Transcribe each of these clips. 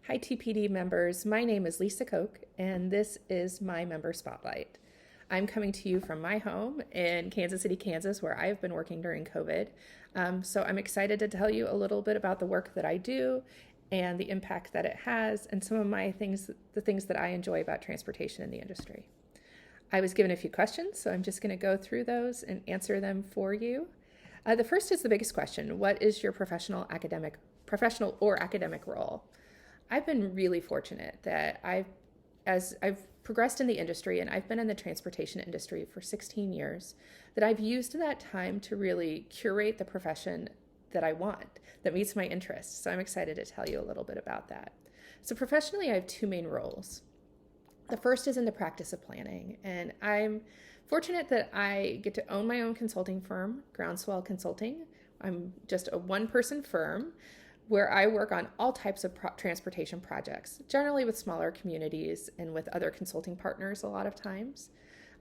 Hi, TPD members. My name is Lisa Koch, and this is my member spotlight. I'm coming to you from my home in Kansas City, Kansas, where I've been working during COVID. So I'm excited to tell you a little bit about the work that I do and the impact that it has, and some of the things that I enjoy about transportation in the industry. I was given a few questions, so I'm just going to go through those and answer them for you. The first is the biggest question: what is your professional or academic role? I've been really fortunate that as I've progressed in the industry, and I've been in the transportation industry for 16 years, that I've used that time to really curate the profession that I want, that meets my interests. So I'm excited to tell you a little bit about that. So professionally, I have two main roles. The first is in the practice of planning, and I'm fortunate that I get to own my own consulting firm, Groundswell Consulting. I'm just a one-person firm where I work on all types of transportation projects, generally with smaller communities and with other consulting partners a lot of times.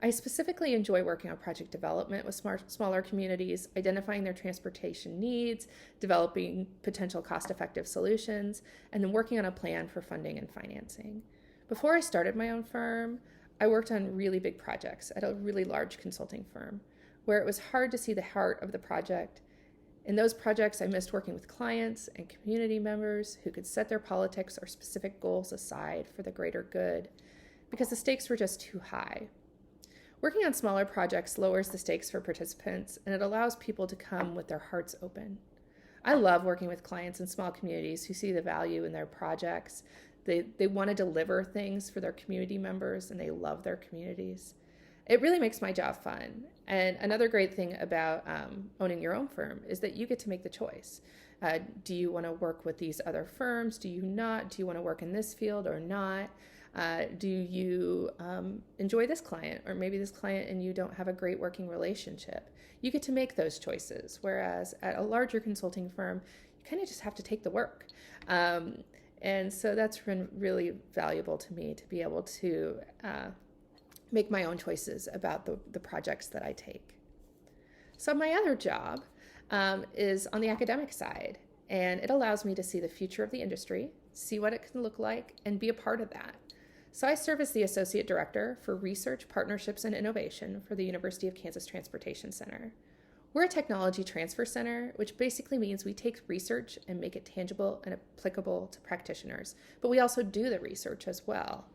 I specifically enjoy working on project development with smaller communities, identifying their transportation needs, developing potential cost-effective solutions, and then working on a plan for funding and financing. Before I started my own firm, I worked on really big projects at a really large consulting firm, where it was hard to see the heart of the project. In those projects, I missed working with clients and community members who could set their politics or specific goals aside for the greater good, because the stakes were just too high. Working on smaller projects lowers the stakes for participants, and it allows people to come with their hearts open. I love working with clients in small communities who see the value in their projects. They want to deliver things for their community members, and they love their communities. It really makes my job fun. And another great thing about owning your own firm is that you get to make the choice. Do you want to work with these other firms? Do you not? Do you want to work in this field or not? Do you enjoy this client, or maybe this client and you don't have a great working relationship? You get to make those choices, whereas at a larger consulting firm, you kind of just have to take the work. And so that's been really valuable to me, to be able to make my own choices about the projects that I take. So my other job is on the academic side, and it allows me to see the future of the industry, see what it can look like, and be a part of that. So I serve as the Associate Director for Research, Partnerships, and Innovation for the University of Kansas Transportation Center. We're a technology transfer center, which basically means we take research and make it tangible and applicable to practitioners, but we also do the research as well.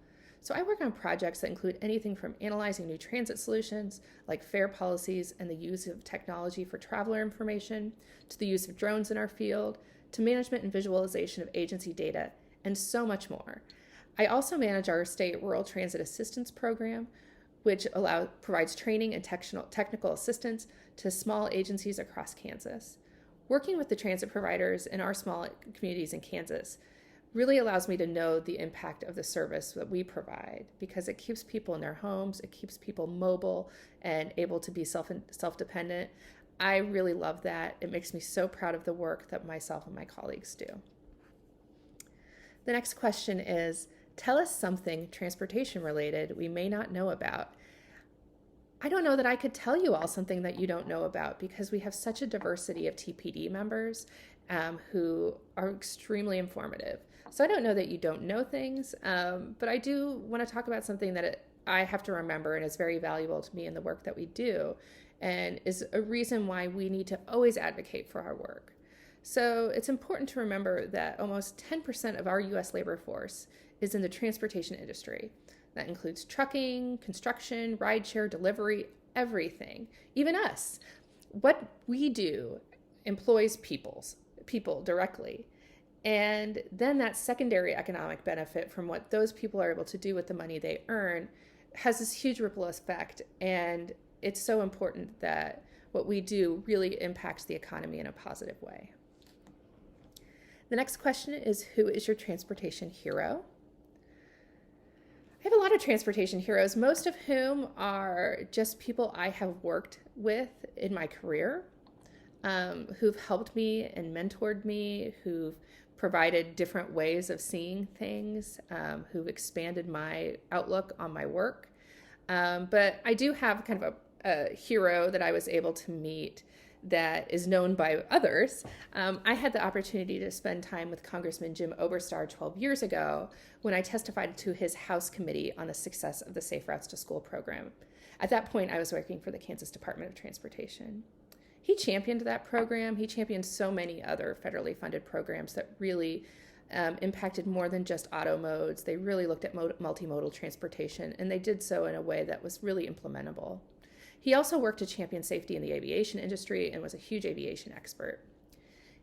So I work on projects that include anything from analyzing new transit solutions, like fare policies and the use of technology for traveler information, to the use of drones in our field, to management and visualization of agency data, and so much more. I also manage our state rural transit assistance program, which provides training and technical assistance to small agencies across Kansas. Working with the transit providers in our small communities in Kansas really allows me to know the impact of the service that we provide, because it keeps people in their homes, it keeps people mobile and able to be self-dependent. I really love that. It makes me so proud of the work that myself and my colleagues do. The next question is, tell us something transportation related we may not know about. I don't know that I could tell you all something that you don't know about, because we have such a diversity of TPD members who are extremely informative. So I don't know that you don't know things, but I do want to talk about something that I have to remember and is very valuable to me in the work that we do, and is a reason why we need to always advocate for our work. So it's important to remember that almost 10% of our U.S. labor force is in the transportation industry. That includes trucking, construction, rideshare, delivery, everything, even us. What we do employs people directly. And then that secondary economic benefit from what those people are able to do with the money they earn has this huge ripple effect. And it's so important that what we do really impacts the economy in a positive way. The next question is, who is your transportation hero? I have a lot of transportation heroes, most of whom are just people I have worked with in my career, who've helped me and mentored me, who've provided different ways of seeing things, who've expanded my outlook on my work. But I do have kind of a hero that I was able to meet that is known by others. I had the opportunity to spend time with Congressman Jim Oberstar 12 years ago when I testified to his House committee on the success of the Safe Routes to School program. At that point, I was working for the Kansas Department of Transportation. He championed that program. He championed so many other federally funded programs that really impacted more than just auto modes. They really looked at multimodal transportation, and they did so in a way that was really implementable. He also worked to champion safety in the aviation industry and was a huge aviation expert.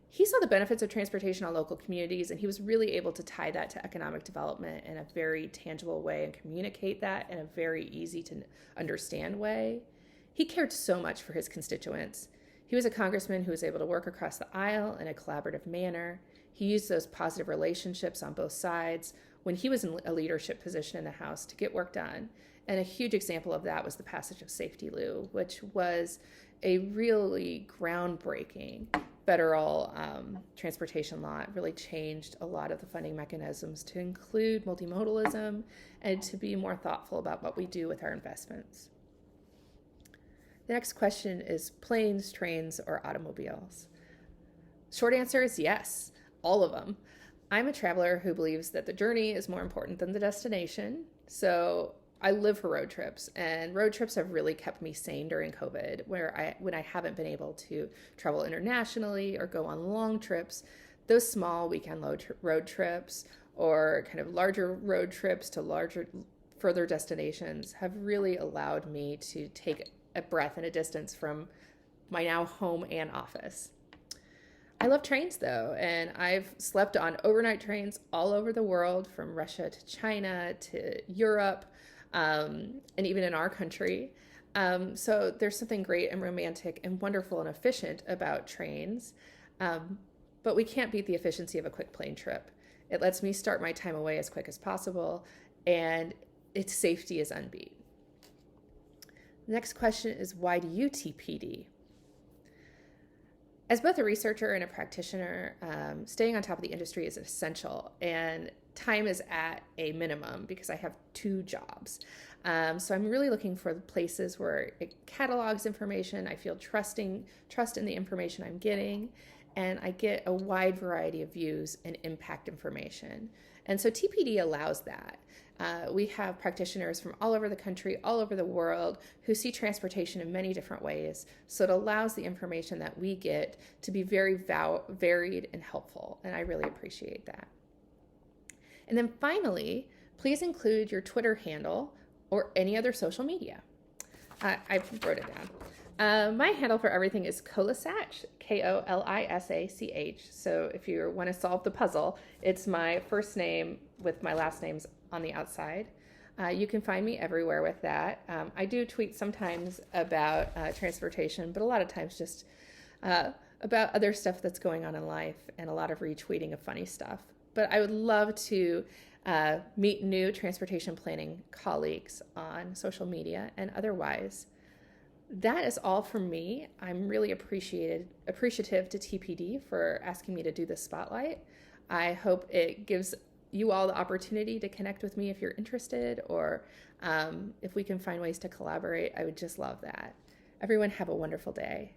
He saw the benefits of transportation on local communities, and he was really able to tie that to economic development in a very tangible way and communicate that in a very easy to understand way. He cared so much for his constituents. He was a congressman who was able to work across the aisle in a collaborative manner. He used those positive relationships on both sides when he was in a leadership position in the House to get work done. And a huge example of that was the passage of Safety Lou, which was a really groundbreaking federal transportation law. It really changed a lot of the funding mechanisms to include multimodalism and to be more thoughtful about what we do with our investments. The next question is planes, trains, or automobiles? Short answer is yes, all of them. I'm a traveler who believes that the journey is more important than the destination. So I live for road trips, and road trips have really kept me sane during COVID, when I haven't been able to travel internationally or go on long trips. Those small weekend road trips or kind of larger road trips to further destinations have really allowed me to take a breath and a distance from my now home and office. I love trains though, and I've slept on overnight trains all over the world, from Russia to China to Europe, and even in our country. So there's something great and romantic and wonderful and efficient about trains, but we can't beat the efficiency of a quick plane trip. It lets me start my time away as quick as possible, and its safety is unbeat. Next question is, why do you TPD? As both a researcher and a practitioner, staying on top of the industry is essential, and time is at a minimum because I have 2 jobs. So I'm really looking for the places where it catalogs information. I feel trust in the information I'm getting, and I get a wide variety of views and impact information. And so TPD allows that. We have practitioners from all over the country, all over the world, who see transportation in many different ways. So it allows the information that we get to be very varied and helpful, and I really appreciate that. And then finally, please include your Twitter handle or any other social media. I wrote it down. My handle for everything is Kolisach, Kolisach. So if you want to solve the puzzle, it's my first name with my last names on the outside. You can find me everywhere with that. I do tweet sometimes about transportation, but a lot of times just about other stuff that's going on in life, and a lot of retweeting of funny stuff. But I would love to meet new transportation planning colleagues on social media and otherwise. That is all from me. I'm really appreciative to TPD for asking me to do this spotlight. I hope it gives you all the opportunity to connect with me if you're interested, or if we can find ways to collaborate. I would just love that. Everyone have a wonderful day.